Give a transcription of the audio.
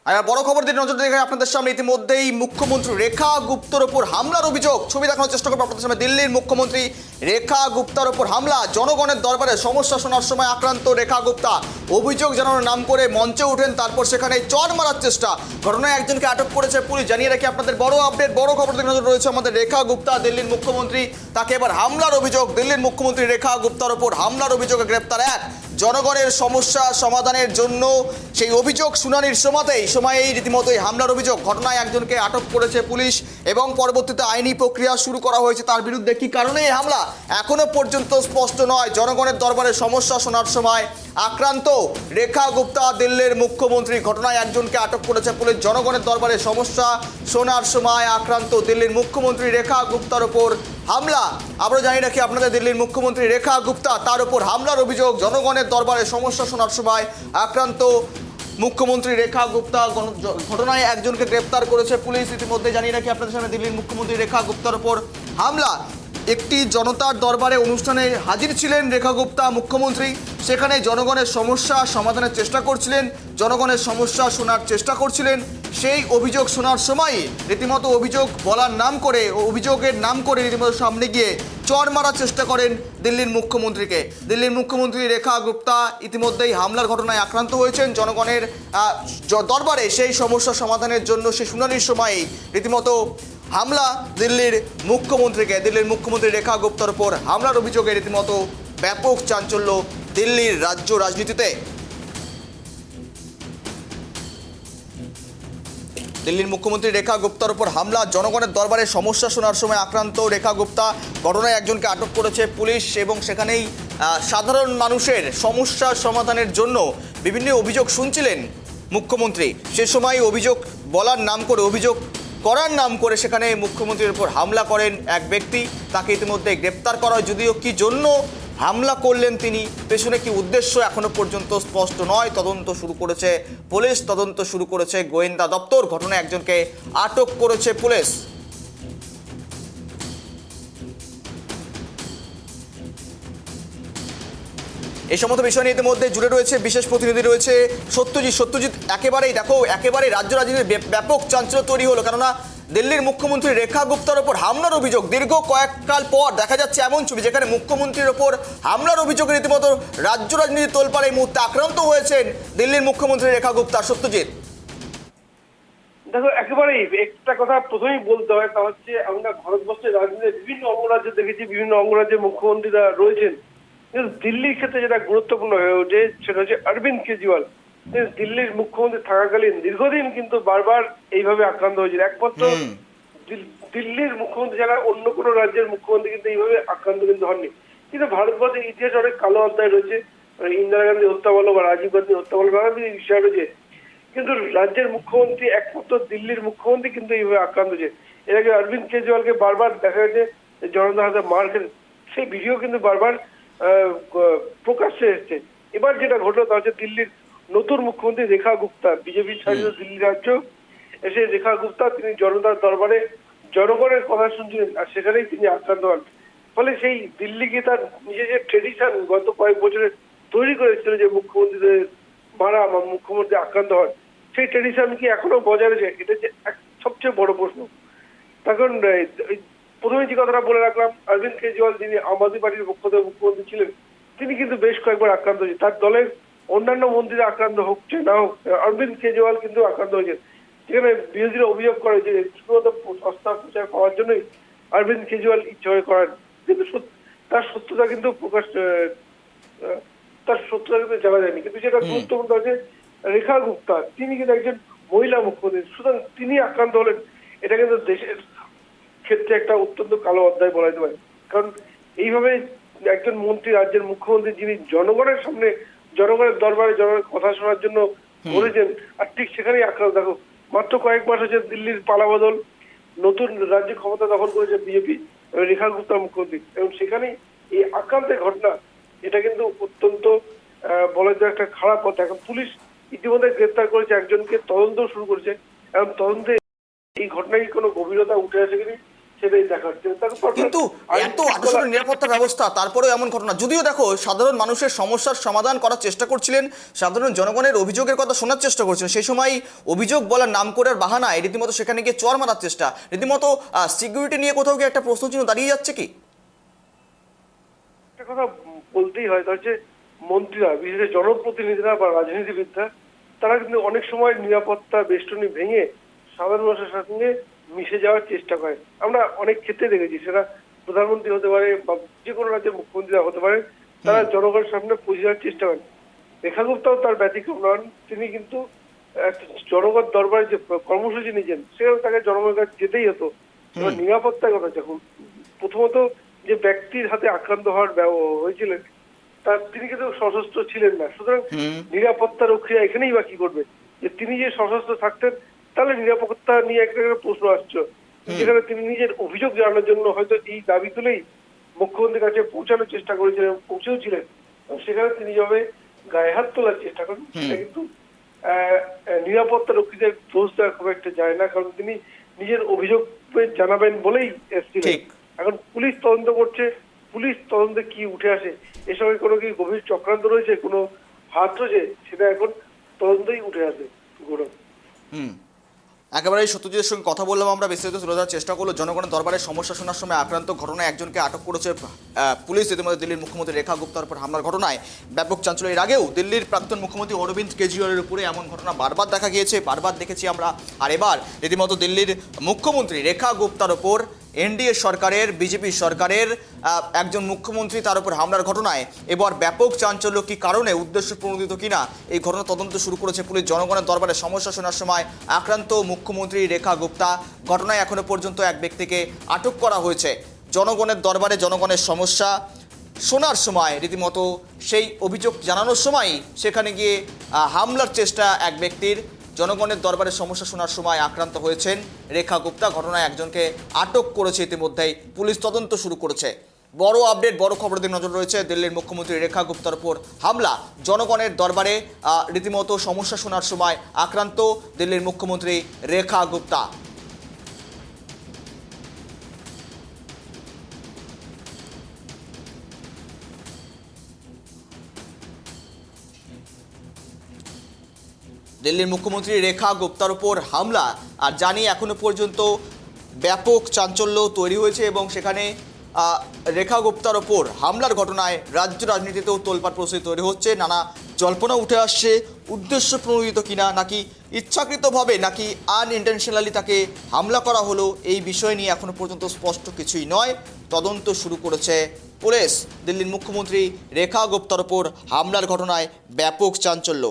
আর বড় খবর দিয়ে নজর দেখে আপনাদের সামনে ইতিমধ্যেই মুখ্যমন্ত্রী রেখা গুপ্তর ওপর হামলার অভিযোগ। ছবি দেখানোর চেষ্টা করবো আপনাদের সামনে। দিল্লির মুখ্যমন্ত্রী রেখা গুপ্তার ওপর হামলা, জনগণের দরবারে সমস্যা শোনার সময় আক্রান্ত রেখা গুপ্তা। অভিযোগ জানানোর নাম করে মঞ্চে ওঠেন, তারপর সেখানে চড় মারার চেষ্টা। ঘটনায় একজনকে আটক করেছে পুলিশ। জানিয়ে রাখি আপনাদের বড় আপডেট, বড় খবর দিয়ে নজর রয়েছে আমাদের। রেখা গুপ্তা দিল্লির মুখ্যমন্ত্রী, তাকে এবার হামলার অভিযোগ। দিল্লির মুখ্যমন্ত্রী রেখা গুপ্তার ওপর হামলার অভিযোগে গ্রেপ্তার এক। জনগণের সমস্যা সমাধানের জন্য সেই অভিযোগ শুনানির সময়েই রীতিমতোই হামলার অভিযোগ। ঘটনায় একজনকে আটক করেছে পুলিশ এবং পরবর্তীতে আইনি প্রক্রিয়া শুরু করা হয়েছে তার বিরুদ্ধে। কি কারণে এই হামলা এখনো পর্যন্ত স্পষ্ট নয়। জনগণের দরবারে সমস্যা শোনার সময় আক্রান্ত রেখা গুপ্তা দিল্লির মুখ্যমন্ত্রী। ঘটনায় একজনকে আটক করেছে পুলিশ। জনগণের দরবারে সমস্যা শোনার সময় আক্রান্ত দিল্লির মুখ্যমন্ত্রী রেখা গুপ্তার ওপর হামলা। আমরা জানি রাখি আপনাদের, দিল্লির মুখ্যমন্ত্রী রেখা গুপ্তা, তার উপর হামলার অভিযোগ। জনগণের দরবারে সমস্যা শোনার সময় আক্রান্ত মুখ্যমন্ত্রী রেখা গুপ্তা। ঘটনায় একজনকে গ্রেপ্তার করেছে পুলিশ। ইতিমধ্যে জানিয়ে রাখি আপনাদের সামনে, দিল্লির মুখ্যমন্ত্রী রেখা গুপ্তার উপর হামলা। একটি জনতার দরবারে অনুষ্ঠানে হাজির ছিলেন রেখা গুপ্তা মুখ্যমন্ত্রী। সেখানে জনগণের সমস্যা সমাধানের চেষ্টা করছিলেন, জনগণের সমস্যা শোনার চেষ্টা করছিলেন। সেই অভিযোগ শোনার সময় রীতিমতো অভিযোগ বলার নাম করে, অভিযোগের নাম করে রীতিমতো সামনে গিয়ে চড় মারার চেষ্টা করেন দিল্লির মুখ্যমন্ত্রীকে। দিল্লির মুখ্যমন্ত্রী রেখা গুপ্তা ইতিমধ্যেই হামলার ঘটনায় আক্রান্ত হয়েছেন। জনগণের দরবারে সেই সমস্যা সমাধানের জন্য সেই শুনানির সময়ই রীতিমতো হামলা দিল্লির মুখ্যমন্ত্রীকে। দিল্লির মুখ্যমন্ত্রী রেখা গুপ্তার উপর হামলার অভিযোগে রীতিমতো ব্যাপক চাঞ্চল্য দিল্লির রাজ্য রাজনীতিতে। দিল্লির মুখ্যমন্ত্রী রেখা গুপ্তার উপর হামলা, জনগণের দরবারে সমস্যা শোনার সময় আক্রান্ত রেখা গুপ্তা। ঘটনায় একজনকে আটক করেছে পুলিশ এবং সেখানেই সাধারণ মানুষের সমস্যা সমাধানের জন্য বিভিন্ন অভিযোগ শুনছিলেন মুখ্যমন্ত্রী। সে সময় অভিযোগ বলার নাম করে, অভিযোগ করার নাম করে সেখানে মুখ্যমন্ত্রীর উপর হামলা করেন এক ব্যক্তি। তাকে ইতিমধ্যে গ্রেপ্তার করা হয়, যদিও কি জন্য হামলা করলেন তিনি, পেছনে কি উদ্দেশ্য এখনো পর্যন্ত স্পষ্ট নয়। তদন্ত শুরু করেছে পুলিশ, তদন্ত শুরু করেছে গোয়েন্দা দপ্তর। ঘটনায় একজনকে আটক করেছে পুলিশ। এই সমস্ত বিষয় নিয়ে ইতিমধ্যে জুড়ে রয়েছে বিশেষ প্রতিনিধি, রয়েছে সত্যজিৎ। একেবারেই রাজ্য রাজনীতির ব্যাপক চাঞ্চল্য তৈরি হলো, কেননা দিল্লির মুখ্যমন্ত্রী রেখা গুপ্তার ওপর হামলার অভিযোগ। দীর্ঘ কয়েককাল পর দেখা যাচ্ছে এমন ছবি যেখানে মুখ্যমন্ত্রীর ওপর হামলার অভিযোগে রীতিমতো রাজ্য রাজনীতি তোলপাড়। এই মুহূর্তে আক্রান্ত হয়েছেন দিল্লির মুখ্যমন্ত্রী রেখা গুপ্তা। সত্যজিৎ, দেখো, একেবারেই একটা কথা প্রথমেই বলতে হয়, তা হচ্ছে আমরা ভারতবর্ষের রাজনীতির বিভিন্ন অঙ্গরাজ্যে দেখেছি, বিভিন্ন অঙ্গরাজ্যের মুখ্যমন্ত্রীরা রয়েছেন, কিন্তু দিল্লির ক্ষেত্রে যেটা গুরুত্বপূর্ণ হয়ে ওঠে সেটা হচ্ছে অরবিন্দ কেজরিওয়াল। দিল্লির মুখ্যমন্ত্রী থাকাকালীন দীর্ঘদিন কিন্তু বারবার এইভাবে আক্রান্ত হয়েছিল। একমাত্র দিল্লির মুখ্যমন্ত্রী ছাড়া অন্য কোনো রাজ্যের মুখ্যমন্ত্রী কিন্তু এইভাবে আক্রান্ত কিন্তু হননি। কিন্তু ভারতবর্ষের ইতিহাসে অনেক কালো অধ্যায় রয়েছে, ইন্দিরা গান্ধী হত্যা বলো বা রাজীব গান্ধী হত্যা বলো, নানা বিষয় রয়েছে। কিন্তু রাজ্যের মুখ্যমন্ত্রী, একমাত্র দিল্লির মুখ্যমন্ত্রী কিন্তু এইভাবে আক্রান্ত হয়েছে। এর আগে অরবিন্দ কেজরিওয়ালকে বারবার দেখা গেছে জনতার হাতে মার খেতে, সেই ভিডিও কিন্তু বারবার প্রকাশ্যে এসছে। এবার যেটা ঘটলো তা হচ্ছে দিল্লির নতুন মুখ্যমন্ত্রী রেখা গুপ্তা, বিজেপি শাসিত দিল্লি রাজ্য, এসে রেখা গুপ্তা তিনি জনতার দরবারে জনগণের কথা শুনছিলেন, আর সেখানেই তিনি আক্রান্ত হন। ফলে সেই দিল্লিকে তার নিজের যে ট্রেডিশন গত কয়েক বছরে তৈরি করেছিল যে মুখ্যমন্ত্রীদের মারা বা মুখ্যমন্ত্রী আক্রান্ত হন, সেই ট্রেডিশন কি এখনো বজায় রয়েছে? এটা যে সবচেয়ে বড় প্রশ্ন। তখন প্রথমে যে কথাটা বলে রাখলাম, অরবিন্দ কেজরিওয়াল যিনি আম আদমি পার্টির পক্ষ থেকে মুখ্যমন্ত্রী ছিলেন, তিনি কিন্তু বেশ কয়েকবার আক্রান্ত হয়েছে। তার দলের অন্যান্য মন্ত্রীরা আক্রান্ত হচ্ছে না হোক, অরবিন্দ কেজরিওয়াল কিন্তু আক্রান্ত হয়েছে। সেখানে বিরোধীরা অভিযোগ করে যে শুধুমাত্র সস্তা প্রচার পাওয়ার জন্যই অরবিন্দ কেজরিওয়াল ইচ্ছে হয়ে করেন, কিন্তু তার সত্যতা কিন্তু জানা যায়নি। কিন্তু যেটা গুরুত্বপূর্ণ আছে, রেখা গুপ্তা তিনি কিন্তু একজন মহিলা মুখ্যমন্ত্রী, সুতরাং তিনি আক্রান্ত হলেন। এটা কিন্তু দেশের ক্ষেত্রে একটা অত্যন্ত কালো অধ্যায় বলা যেতে পারে। কারণ এইভাবে একজন মন্ত্রী, রাজ্যের মুখ্যমন্ত্রী, যিনি জনগণের সামনে, জনগণের দরবারে জনগণের কথা শোনার জন্য বলেছেন, আর ঠিক সেখানেই আক্রান্ত। দেখো, মাত্র কয়েক মাস হচ্ছে দিল্লির পালাবদল, নতুন রাজ্যে ক্ষমতা দখল করেছে বিজেপি, রেখা গুপ্তা মুখ্যমন্ত্রী, এবং সেখানেই এই আক্রান্তের ঘটনা। এটা কিন্তু অত্যন্ত বলা যায় একটা খারাপ কথা। এখন পুলিশ ইতিমধ্যে গ্রেপ্তার করেছে একজনকে, তদন্ত শুরু করেছে, এবং তদন্তে এই ঘটনায় কোনো গভীরতা উঠে আসে কিনা সেটাই দেখাচ্ছে। কিন্তু এত আটশো নিরাপত্তা ব্যবস্থা তারপরেও এমন ঘটনা, যদিও দেখো সাধারণ মানুষের সমস্যার সমাধান করার চেষ্টা করছিলেন, সাধারণ জনগণের অভিযোগের কথা শোনার চেষ্টা করছিলেন, সেই সময় অভিযোগ বলার নাম করে বাহানায় রীতিমতো সেখানে গিয়ে চর মারার চেষ্টা, রীতিমতো সিকিউরিটি নিয়ে কোথাও কি একটা প্রশ্নচিহ্ন দাঁড়িয়ে যাচ্ছে কি? একটা কথা বলতেই হয়, তা হচ্ছে মন্ত্রীরা, বিশেষ করে জনপ্রতিনিধিরা বা রাজনীতিবিদরা, তারা কিন্তু অনেক সময় নিরাপত্তা বেষ্টনী ভেঙে সাধারণ মানুষের সঙ্গে মিশে যাওয়ার চেষ্টা করে। আমরা অনেক ক্ষেত্রে দেখেছি, সেটা প্রধানমন্ত্রী হতে পারে বা যে কোনো রাজ্যের মুখ্যমন্ত্রীরা হতে পারে, তারা জনগণের সামনে পৌঁছে যাওয়ার চেষ্টা করেন। রেখা গুপ্তাও তার ব্যতিক্রম নন। তিনি কিন্তু একটা জনগণ দরবারে যে কর্মসূচি নিয়েছেন, সেখানে তাকে জনগণের কাছে যেতেই হতো। এবার নিরাপত্তার কথা যখন, প্রথমত যে ব্যক্তির হাতে আক্রান্ত হয়েছিলেন, তিনি কিন্তু সশস্ত্র ছিলেন না, সুতরাং নিরাপত্তা রক্ষীরা এখানেই বা কি করবে? যে তিনি যে সশস্ত্র থাকতেন, তাহলে নিরাপত্তা নিয়ে একটা প্রশ্ন আসছে, যেখানে তিনি নিজের অভিযোগ জানানোর জন্য হয়তো এই দাবি তুলেই মুখ্যমন্ত্রীর কাছে পৌঁছানোর চেষ্টা করেছিলেন, পৌঁছেও ছিলেন। সেখানে তিনি যেভাবে গায়ে হাত তোলার চেষ্টা করেন, সেটা কিন্তু নিরাপত্তা রক্ষীদের দোষ দেওয়া খুব একটা যায় না, কারণ তিনি নিজের অভিযোগ জানাবেন বলেই এসেছিলেন। এখন পুলিশ তদন্ত করছে, পুলিশ তদন্তে কি উঠে আসে, এর সঙ্গে কোনো কি গভীর চক্রান্ত রয়েছে, কোনো হাত রয়েছে, সেটা এখন তদন্তই উঠে আসে। গৌরব, একেবারেই সত্যজিতের সঙ্গে কথা বললাম আমরা, বিস্তারিত তুলে ধরার চেষ্টা করলো। জনগণের দরবারে সমস্যা শোনার সময় আক্রান্ত ঘটনায় একজনকে আটক করেছে পুলিশ। ইতিমধ্যে দিল্লির মুখ্যমন্ত্রী রেখা গুপ্তার উপর হামলার ঘটনায় ব্যাপক চাঞ্চল্য। এর আগেও দিল্লির প্রাক্তন মুখ্যমন্ত্রী অরবিন্দ কেজরিওয়ালের উপরে এমন ঘটনা বারবার দেখা গিয়েছে, বারবার দেখেছি আমরা। আর এবার রীতিমতো দিল্লির মুখ্যমন্ত্রী রেখা গুপ্তার ওপর এনডিএ সরকারের, বিজেপি সরকারের একজন মুখ্যমন্ত্রী, তার উপর হামলার ঘটনায় এবার ব্যাপক চাঞ্চল্য। কি কারণে, উদ্দেশ্য প্রণোদিত কিনা, এই ঘটনা তদন্ত শুরু করেছে পুলিশ। জনগণের দরবারে সমস্যা শোনার সময় আক্রান্ত মুখ্যমন্ত্রী রেখা গুপ্তা, ঘটনায় এখনো পর্যন্ত এক ব্যক্তিকে আটক করা হয়েছে। জনগণের দরবারে জনগণের সমস্যা শোনার সময় রীতিমতো সেই অভিযোগ জানানোর সময় সেখানে গিয়ে হামলার চেষ্টা এক ব্যক্তির। জনগণের দরবারে সমস্যা শোনার সময় আক্রান্ত হয়েছেন রেখা গুপ্তা। ঘটনায় একজনকে আটক করেছে ইতিমধ্যেই পুলিশ, তদন্ত শুরু করেছে। বড় আপডেট, বড় খবরের দিকে নজর রয়েছে। দিল্লির মুখ্যমন্ত্রী রেখা গুপ্তার উপর হামলা, জনগণের দরবারে রীতিমতো সমস্যা শোনার সময় আক্রান্ত দিল্লির মুখ্যমন্ত্রী রেখা গুপ্তা। দিল্লির মুখ্যমন্ত্রী রেখা গুপ্তার উপর হামলা, আর জানি এখনো পর্যন্ত ব্যাপক চাঞ্চল্য তৈরি হয়েছে এবং সেখানে রেখা গুপ্তার ওপর হামলার ঘটনায় রাজ্য রাজনীতিতেও তোলপাড় পরিস্থিতি তৈরি হচ্ছে। নানা জল্পনা উঠে আসছে, উদ্দেশ্য প্রণোদিত কিনা, নাকি ইচ্ছাকৃতভাবে, নাকি আনইন্টেনশনালি তাকে হামলা করা হলো, এই বিষয় নিয়ে এখনো পর্যন্ত স্পষ্ট কিছুই নয়। তদন্ত শুরু করেছে পুলিশ। দিল্লির মুখ্যমন্ত্রী রেখা গুপ্তার ওপর হামলার ঘটনায় ব্যাপক চাঞ্চল্য।